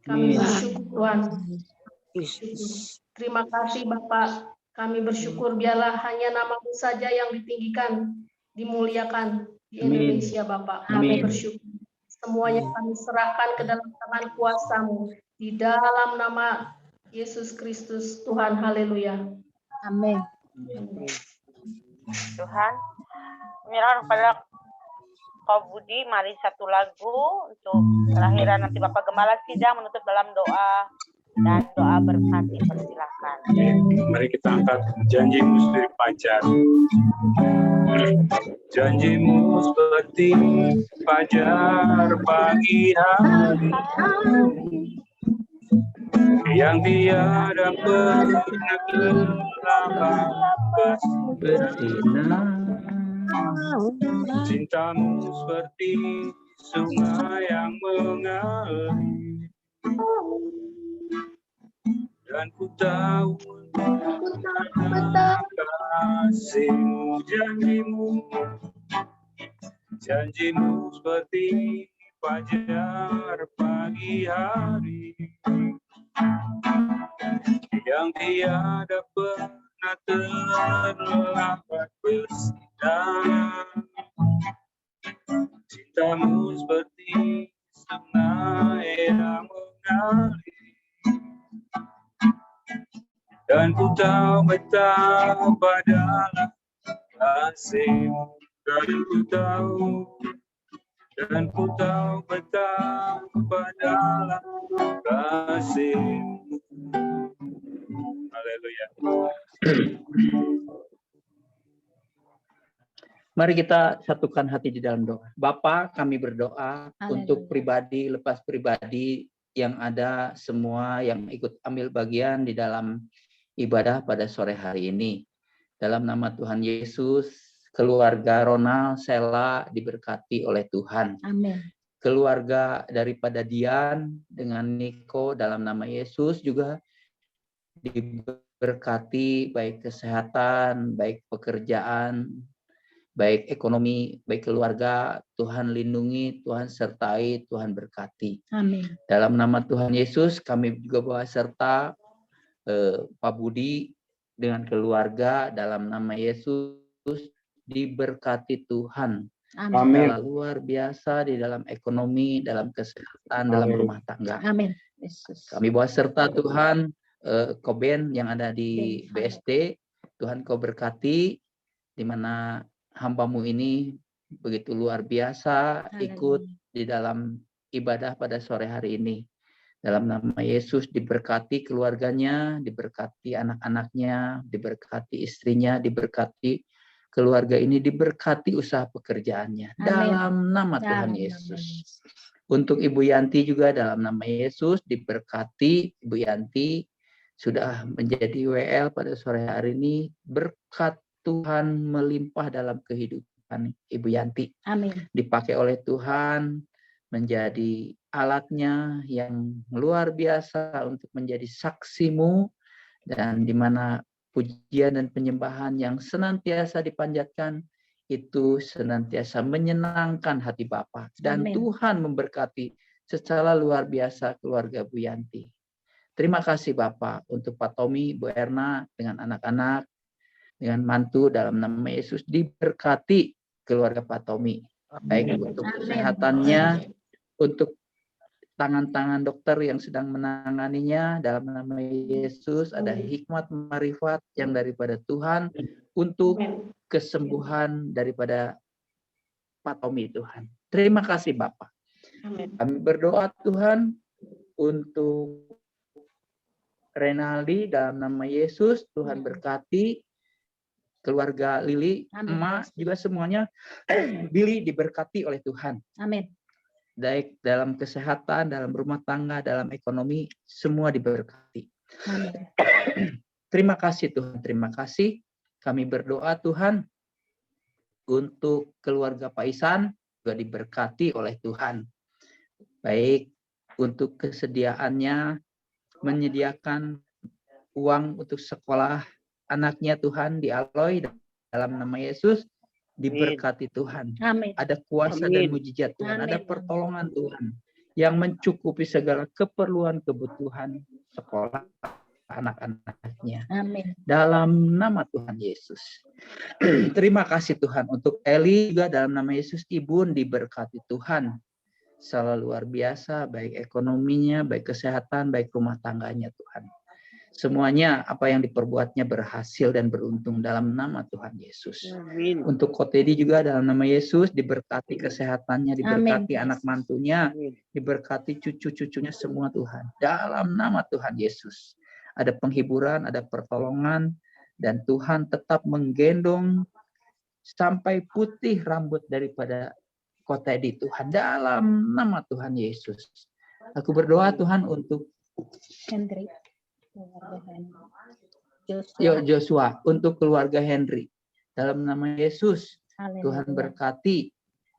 Kami bersyukur Tuhan. Terima kasih Bapak. Kami bersyukur biarlah hanya nama-Mu saja yang ditinggikan, dimuliakan di Indonesia Bapak. Kami bersyukur. Semuanya kami serahkan ke dalam tangan kuasa-Mu. Di dalam nama Yesus Kristus Tuhan. Haleluya. Amin. Tuhan, menyerahkan kepada Kau Budi, mari satu lagu untuk kelahiran nanti Bapak Gembala Sidang menutup dalam doa dan doa berkat. Persilakan. Mari kita angkat janji-Mu sendiri Fajar. Janji-Mu seperti fajar pagi hari yang tiada pernah gelap bersinar. Cinta-Mu seperti sungai yang mengalir, dan ku tahu kasih-Mu, janji-Mu seperti fajar pagi hari yang tiada pernah terlambat bersinar. Cinta-Mu seperti sungai yang mengalir, dan ku tahu betapa dalam kasih-Mu, dan ku tahu betapa dalam kasih-Mu. Haleluya. Mari kita satukan hati di dalam doa. Bapa, kami berdoa untuk pribadi, lepas pribadi yang ada semua yang ikut ambil bagian di dalam ibadah pada sore hari ini. Dalam nama Tuhan Yesus, keluarga Ronald, Sela diberkati oleh Tuhan. Amin. Keluarga daripada Dian dengan Niko dalam nama Yesus juga diberkati, baik kesehatan, baik pekerjaan, baik ekonomi, baik keluarga. Tuhan lindungi, Tuhan sertai, Tuhan berkati. Amin. Dalam nama Tuhan Yesus, kami juga bawa serta Pak Budi dengan keluarga dalam nama Yesus diberkati Tuhan. Amin. Luar biasa di dalam ekonomi, dalam kesehatan, dalam Amin. rumah tangga. Amin. Yesus. Kami bawa serta Tuhan Koben yang ada di BSD. Tuhan kau berkati di mana hamba-Mu ini begitu luar biasa ikut di dalam ibadah pada sore hari ini. Dalam nama Yesus diberkati keluarganya, diberkati anak-anaknya, diberkati istrinya, diberkati keluarga ini, diberkati usaha pekerjaannya. Amin. Dalam nama Tuhan Yesus. Untuk Ibu Yanti juga dalam nama Yesus diberkati. Ibu Yanti sudah menjadi WL pada sore hari ini. Berkat Tuhan melimpah dalam kehidupan Ibu Yanti. Amin. Dipakai oleh Tuhan menjadi alatnya yang luar biasa untuk menjadi saksimu, dan di mana pujian dan penyembahan yang senantiasa dipanjatkan itu senantiasa menyenangkan hati Bapa. Dan Amin. Tuhan memberkati secara luar biasa keluarga Bu Yanti. Terima kasih Bapak untuk Pak Tommy, Bu Erna dengan anak-anak, dengan mantu dalam nama Yesus diberkati keluarga Pak Tommy. Baik untuk kesehatannya, untuk tangan-tangan dokter yang sedang menanganinya dalam nama Yesus, ada hikmat marifat yang daripada Tuhan untuk kesembuhan daripada Pak Tommy Tuhan. Terima kasih Bapak. Kami berdoa Tuhan untuk Renaldi dalam nama Yesus, Tuhan berkati keluarga Lili, emak juga semuanya Billy diberkati oleh Tuhan. Amin. Baik dalam kesehatan, dalam rumah tangga, dalam ekonomi, semua diberkati. Amin. Terima kasih Tuhan, terima kasih. Kami berdoa Tuhan untuk keluarga Pak Isan juga diberkati oleh Tuhan. Baik untuk kesediaannya menyediakan uang untuk sekolah anaknya Tuhan di Aloy dalam nama Yesus. Diberkati Tuhan. Amin. Ada kuasa dan mujizat Tuhan. Amin. Ada pertolongan Tuhan yang mencukupi segala keperluan kebutuhan sekolah anak-anaknya. Amin. Dalam nama Tuhan Yesus. Terima kasih Tuhan untuk Eli juga dalam nama Yesus. Ibu diberkati Tuhan. Selalu luar biasa, baik ekonominya, baik kesehatan, baik rumah tangganya Tuhan. Semuanya apa yang diperbuatnya berhasil dan beruntung dalam nama Tuhan Yesus. Amin. Untuk Kotedi juga dalam nama Yesus diberkati kesehatannya, diberkati Amin. anak mantunya, Amin. diberkati cucu-cucunya semua Tuhan. Dalam nama Tuhan Yesus. Ada penghiburan, ada pertolongan, dan Tuhan tetap menggendong sampai putih rambut daripada Kotedi Tuhan. Dalam nama Tuhan Yesus. Aku berdoa Tuhan untuk Hendrik. Joshua. Joshua, untuk keluarga Henry. Dalam nama Yesus, Haleluya. Tuhan berkati.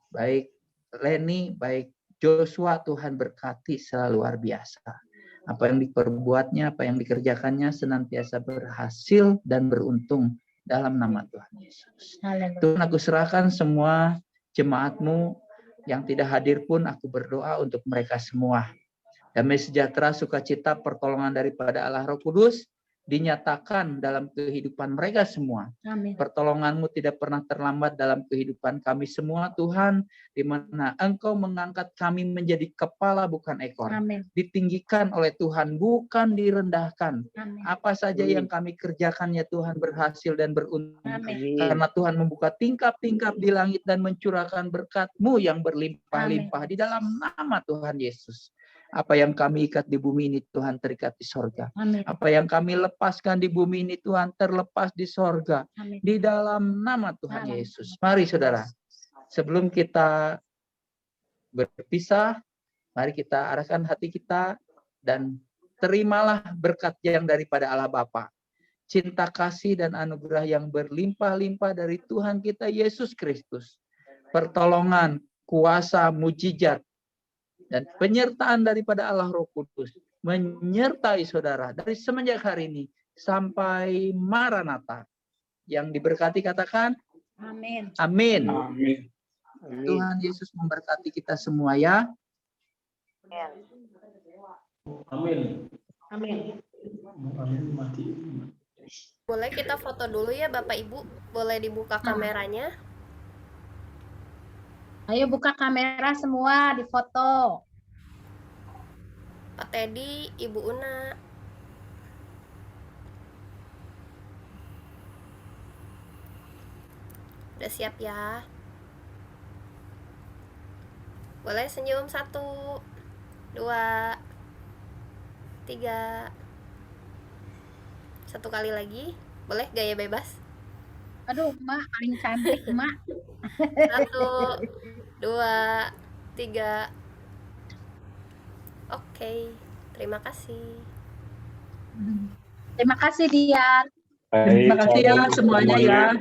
Baik Leni, baik Joshua, Tuhan berkati selalu luar biasa. Apa yang diperbuatnya, apa yang dikerjakannya senantiasa berhasil dan beruntung dalam nama Tuhan Yesus. Haleluya. Tuhan, aku serahkan semua jemaat-Mu yang tidak hadir pun, aku berdoa untuk mereka semua. Damai sejahtera, sukacita, pertolongan daripada Allah Roh Kudus dinyatakan dalam kehidupan mereka semua. Amin. Pertolongan-Mu tidak pernah terlambat dalam kehidupan kami semua, Tuhan, di mana Engkau mengangkat kami menjadi kepala bukan ekor. Amin. Ditinggikan oleh Tuhan, bukan direndahkan. Amin. Apa saja yang kami kerjakan ya Tuhan berhasil dan beruntung. Amin. Karena Tuhan membuka tingkap-tingkap di langit dan mencurahkan berkat-Mu yang berlimpah-limpah di dalam nama Tuhan Yesus. Apa yang kami ikat di bumi ini Tuhan terikat di sorga. Amin. Apa yang kami lepaskan di bumi ini Tuhan terlepas di sorga. Amin. Di dalam nama Tuhan Amin. Yesus. Mari saudara, sebelum kita berpisah, mari kita arahkan hati kita dan terimalah berkat yang daripada Allah Bapa. cinta kasih dan anugerah yang berlimpah-limpah dari Tuhan kita Yesus Kristus, pertolongan, kuasa, mujizat, dan penyertaan daripada Allah Roh Kudus menyertai saudara dari semenjak hari ini sampai Maranatha. Yang diberkati katakan Amin. amin. Amin. Tuhan Yesus memberkati kita semua ya. Amin. Boleh kita foto dulu ya Bapak Ibu? Boleh dibuka kameranya? Ayo buka kamera semua, difoto. Pak Teddy, Ibu Una. Udah siap ya? Boleh senyum 1, 2, 3. Satu kali lagi. Boleh gaya bebas? Aduh, Mak, paling cantik, Mak. 1, 2, 3. Oke, terima kasih. Terima kasih, Dian. Terima kasih ya semuanya ya.